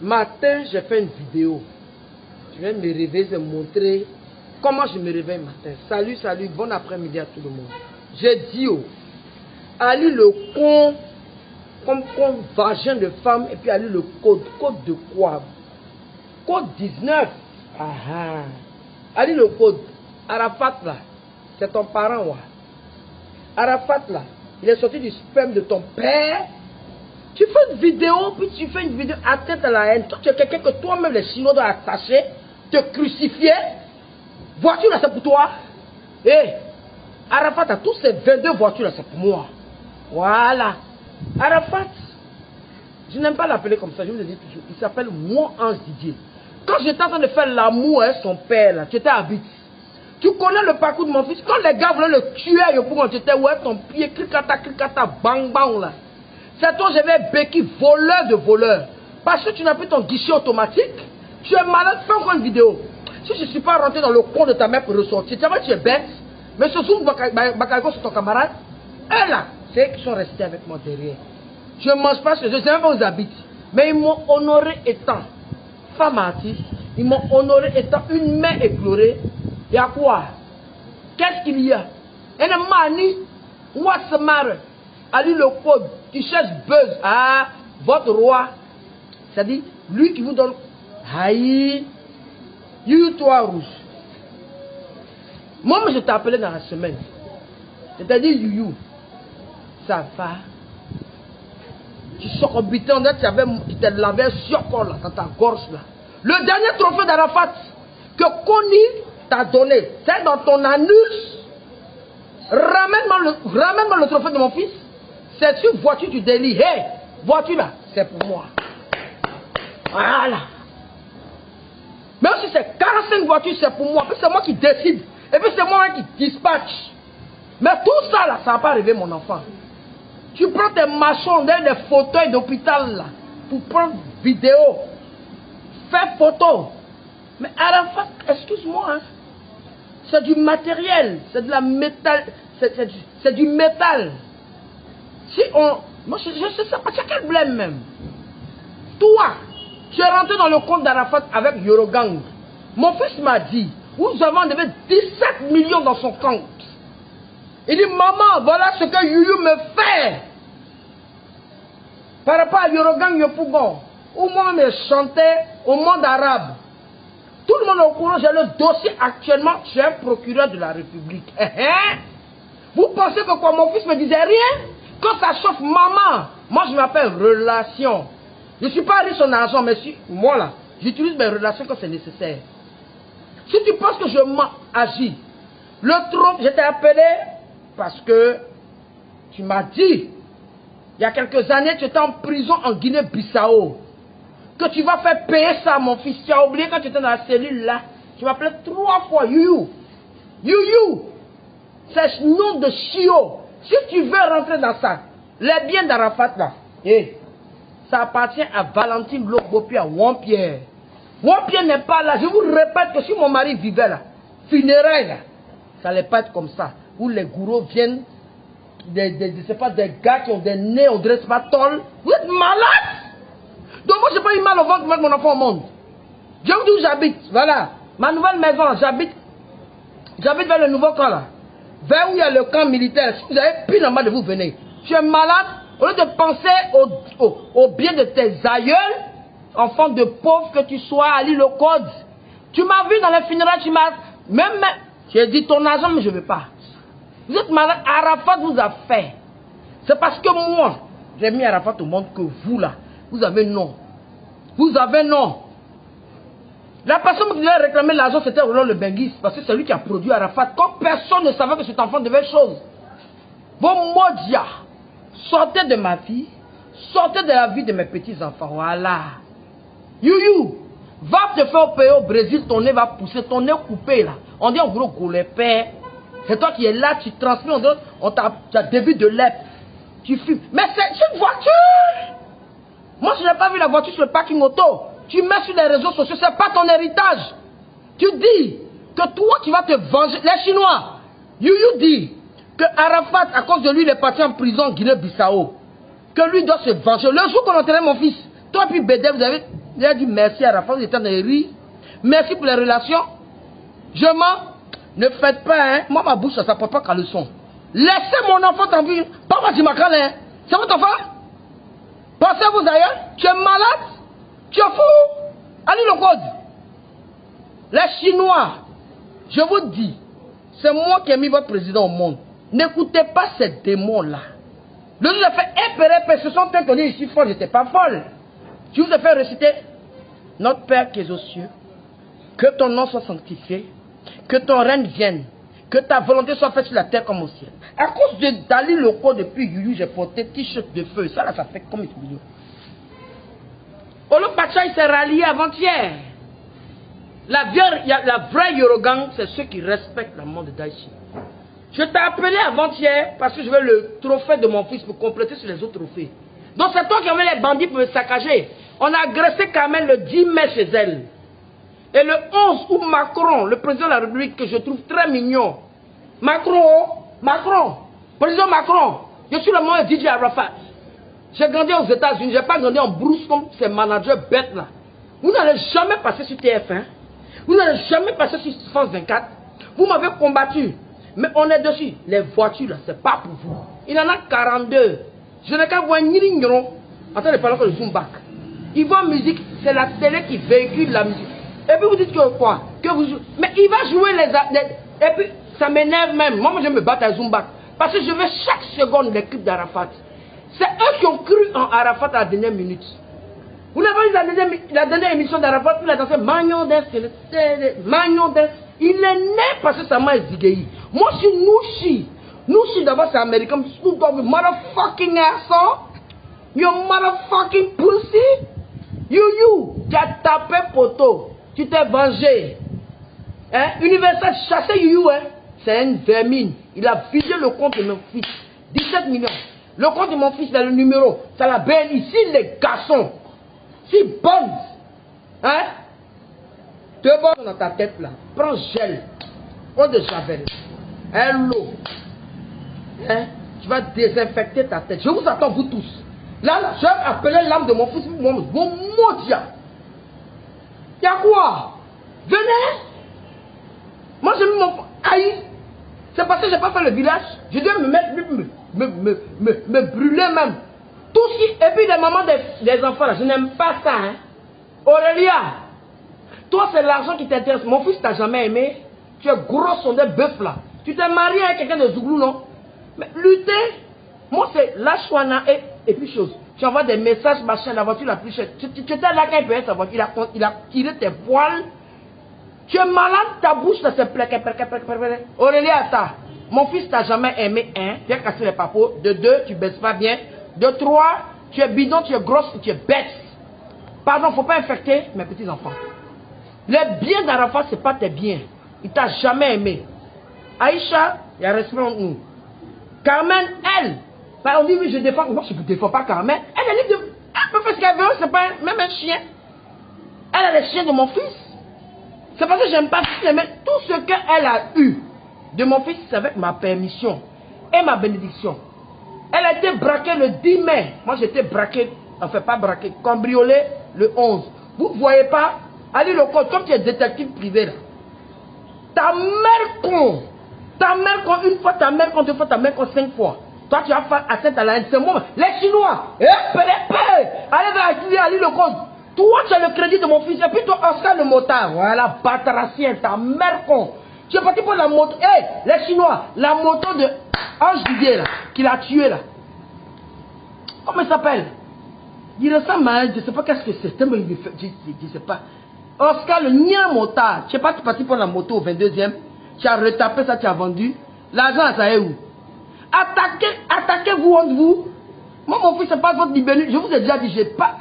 Matin, j'ai fait une vidéo. Je vais me réveiller, je vais montrer comment je me réveille matin. Salut, salut, bon après-midi à tout le monde. J'ai dit, oh, Ali le con, comme vagin de femme, et puis Ali le code. Code de quoi? Code 19. Ah ah. Ali le code. Arafat là, c'est ton parent, ouais. Arafat là, il est sorti du sperme de ton père. Tu fais une vidéo, puis tu fais une vidéo atteinte à la haine. Toi, tu es quelqu'un que toi-même les Chinois doivent attacher, te crucifier. Voiture là, c'est pour toi. Hé, Arafat, tous ces 22 voitures là, c'est pour moi. Voilà. Arafat, je n'aime pas l'appeler comme ça, je vous le dis toujours. Il s'appelle Moi Ange Didier. Quand j'étais en train de faire l'amour avec son père là, tu étais à Bit. Tu connais le parcours de mon fils. Quand les gars voulaient le tuer, j'étais ouais, ton pied, cricata, bang, bang là. C'est toi, j'avais béquille, voleur de voleur. Parce que tu n'as plus ton guichet automatique. Tu es malade, fais encore une vidéo. Si je ne suis pas rentré dans le compte de ta mère pour ressortir, tu vois, tu es bête. Mais ce Zoum Bakayoko, c'est ton camarade. Et là, c'est eux qui sont restés avec moi derrière. Je ne mange pas chez eux, je ne sais même pas où ils habitent. Mais ils m'ont honoré étant femme artiste. Ils m'ont honoré étant une mère éplorée. Il y a quoi? Qu'est-ce qu'il y a? Et le mani, what's the matter? Ali le code, tu cherches buzz. Ah, votre roi. C'est-à-dire, lui qui vous donne. Aïe, you toi rouge. Moi, je t'ai appelé dans la semaine. C'est-à-dire, you, ça va. Tu sors au biton, tu t'es lavé sur corps là, dans ta gorge là. Le dernier trophée d'Arafat que Kony t'a donné, c'est dans ton anus. Ramène-moi le trophée de mon fils. C'est une voiture du délit. Hé, voiture là, c'est pour moi. Voilà. Même si c'est 45 voitures, c'est pour moi. Puis c'est moi qui décide. Et puis c'est moi qui dispatche. Mais tout ça là, ça va pas arriver mon enfant. Tu prends tes machins derrière des fauteuils d'hôpital là, pour prendre vidéo. Fais photo. Mais Arafat, excuse-moi, hein. C'est du matériel, c'est de la métal, c'est du métal. Si on... Moi, je sais ça, c'est quel blême même. Toi, tu es rentré dans le compte d'Arafat avec Yorogang. Mon fils m'a dit, vous avez enlevé 17 millions dans son compte. Il dit, maman, voilà ce que Youyou me fait. Par rapport à Yorogang Yopougon, où moi me chantais au monde arabe. Tout le monde est au courant, j'ai le dossier actuellement, je suis un procureur de la République. Vous pensez que quoi, mon fils me disait rien? Quand ça chauffe, maman, moi je m'appelle relation. Je ne suis pas riche en argent, mais si, moi là, j'utilise mes relations quand c'est nécessaire. Si tu penses que je m'agis, le trône, je t'ai appelé parce que tu m'as dit, il y a quelques années, tu étais en prison en Guinée-Bissau. Que tu vas faire payer ça, mon fils. Tu as oublié quand tu étais dans la cellule là. Tu m'appelais 3 fois Youyou. Youyou. C'est le nom de Chio. Si tu veux rentrer dans ça, les biens d'Arafat là, ça appartient à Valentine Lobopi, à Wampierre. Wampierre n'est pas là. Je vous répète que si mon mari vivait là, funérailles là, ça n'allait pas être comme ça. Où les gourous viennent, c'est pas des gars qui ont des nez, on dresse pas tol. Vous êtes malade? Donc moi, je n'ai pas eu mal au ventre pour mettre mon enfant au monde. Je vous dis où j'habite. Voilà. Ma nouvelle maison, j'habite vers le nouveau camp là. Vers où il y a le camp militaire. Si vous avez pile en bas de vous, venez. Tu es malade. Au lieu de penser au bien de tes aïeuls, enfant de pauvre que tu sois, Ali le code. Tu m'as vu dans les funérailles, tu m'as... Même... J'ai dit ton argent, mais je ne veux pas. Vous êtes malade. Arafat vous a fait. C'est parce que moi, j'ai mis Arafat au monde que vous là, vous avez non. Vous avez non. La personne qui devait réclamer l'argent, c'était Roland le Benguis. Parce que c'est lui qui a produit Arafat. Quand personne ne savait que cet enfant devait chose. Vos Modia, sortez de ma vie. Sortez de la vie de mes petits-enfants. Voilà. Youyou, va te faire opérer au Brésil. Ton nez va pousser. Ton nez coupé là. On dit en gros goulépère. C'est toi qui es là. Tu transmets. Tu as début de lèpre. Tu fumes. Mais c'est une voiture. Moi, je n'ai pas vu la voiture sur le parking auto. Tu mets sur les réseaux sociaux, ce n'est pas ton héritage. Tu dis que toi, tu vas te venger. Les Chinois, Youyou dit que Arafat, à cause de lui, il est parti en prison Guinée-Bissau. Que lui doit se venger. Le jour qu'on enterrait mon fils, toi et puis Bédé, vous Il a dit merci à Arafat, il était dans les rires. Merci pour les relations. Je mens. Ne faites pas, hein. Moi, ma bouche, ça ne porte pas qu'à leçon. Laissez mon enfant tranquille. Papa Dimakal, hein. C'est votre enfant? Pensez-vous d'ailleurs? Tu es malade? Tu es fou? Allez le code. Les Chinois, je vous dis, c'est moi qui ai mis votre président au monde. N'écoutez pas ces démons-là. Le jour où j'ai fait épérer, ce sont eux qui ont dit, je suis folle, je n'étais pas folle. Je vous ai fait réciter notre Père qui est aux cieux, que ton nom soit sanctifié, que ton règne vienne, que ta volonté soit faite sur la terre comme au ciel. À cause de Dali Loco, depuis Youyou, j'ai porté t-shirt de feu. Ça là, ça fait comme une vidéo. Olo Pacha, il s'est rallié avant-hier. La vraie Yorogang, c'est ceux qui respectent la mort de Daichi. Je t'ai appelé avant-hier parce que je veux le trophée de mon fils pour compléter sur les autres trophées. Donc c'est toi qui avais les bandits pour me saccager. On a agressé Carmen le 10 mai chez elle. Et le 11 où Macron, le président de la République, que je trouve très mignon. Macron, président Macron, je suis le moins DJ Arafat. J'ai grandi aux États-Unis, je n'ai pas grandi en brousse comme ces managers bêtes là. Vous n'allez jamais passer sur TF1. Vous n'allez jamais passer sur France 24. Vous m'avez combattu. Mais on est dessus. Les voitures là, c'est pas pour vous. Il en a 42. Je n'ai qu'à voir ni l'ignorant. Attendez, parlons que le zoom back. Il voit musique, c'est la télé qui véhicule la musique. Et puis vous dites que quoi? Que vous jouez. Mais il va jouer les... Et puis ça m'énerve même. Moi, je me bats à zoom back. Parce que je veux chaque seconde les clips d'Arafat. C'est eux qui ont cru en Arafat à la dernière minute. Vous n'avez pas vu la dernière émission d'Arafat, il a dansé Magnon Dance. Il est né parce que ça m'a zigué. Moi, je suis Nouchi. Nouchi, d'abord, c'est américain. Motherfucking asshole. You motherfucking pussy. You. Tu as tapé poteau. Tu t'es vengé. Hein? Universal chassé You, hein? C'est une vermine. Il a vidé le compte de mon fils. 17 millions. Le compte de mon fils, c'est le numéro. C'est la belle ici, les garçons. Si bonne. Hein? Deux bonnes dans ta tête là. Prends gel. Eau de javel. L'eau. Hein? Tu vas désinfecter ta tête. Je vous attends, vous tous. Là, je vais appeler l'âme de mon fils. Mon modia. Il y a quoi? Venez. Moi, j'ai mis mon... Aïe. C'est parce que je n'ai pas fait le village. Je dois me mettre... Me brûler même. Tout ce qui... Et puis les mamans des enfants là, je n'aime pas ça. Hein. Aurélia, toi c'est l'argent qui t'intéresse. Mon fils t'a jamais aimé. Tu es gros sondé bœuf là. Tu t'es marié avec quelqu'un de Zouglou, non? Mais lutter, moi c'est l'achouana et puis chose. Tu envoies des messages, machin, la voiture la plus chère. Tu étais là quand il payait sa voiture. Il a tiré tes poils. Tu es malade, ta bouche là c'est plaqué. Aurélia, attends. Mon fils t'a jamais aimé, hein? Tu as cassé les papeaux. De 2, tu baisses pas bien. De 3, tu es bidon, tu es grosse, tu es bête. Pardon, il ne faut pas infecter mes petits enfants. Les biens d'Arafat, ce n'est pas tes biens. Il t'a jamais aimé. Aïcha, il y a respect entre nous. Carmen, elle, on dit oui, je défends. Moi, je ne défends pas Carmen. Elle est libre de. Elle peut faire ce qu'elle veut, c'est pas même un chien. Elle a les chiens de mon fils. C'est parce que j'aime pas tout ce qu'elle a eu de mon fils, c'est avec ma permission et ma bénédiction. Elle a été braquée le 10 mai. Moi, j'étais braqué, enfin pas braqué, cambriolé le 11. Vous ne voyez pas? Allez le code, comme tu es détective privé là. Ta mère con. Ta mère con une fois, ta mère con deux fois, ta mère con 5 fois. Toi, tu as fait atteinte à la haine. C'est moi. Les Chinois. Allez vers allez le code. Toi, tu as le crédit de mon fils. Et puis toi, Oscar le motard. Voilà, bataracien, ta mère con. Tu es parti pour la moto. Hé, les Chinois, la moto de Ange Didier là, qui l'a tué là. Comment il s'appelle? Il ressemble à je ne sais pas qu'est-ce que c'est. Je ne sais pas. Oscar le Nia motard. Tu n'es pas parti pour la moto au 22e. Tu as retapé ça, tu as vendu. L'argent, ça est où? Attaquez-vous entre vous. Moi, mon fils, c'est pas votre libellule. Je vous ai déjà dit, je n'ai pas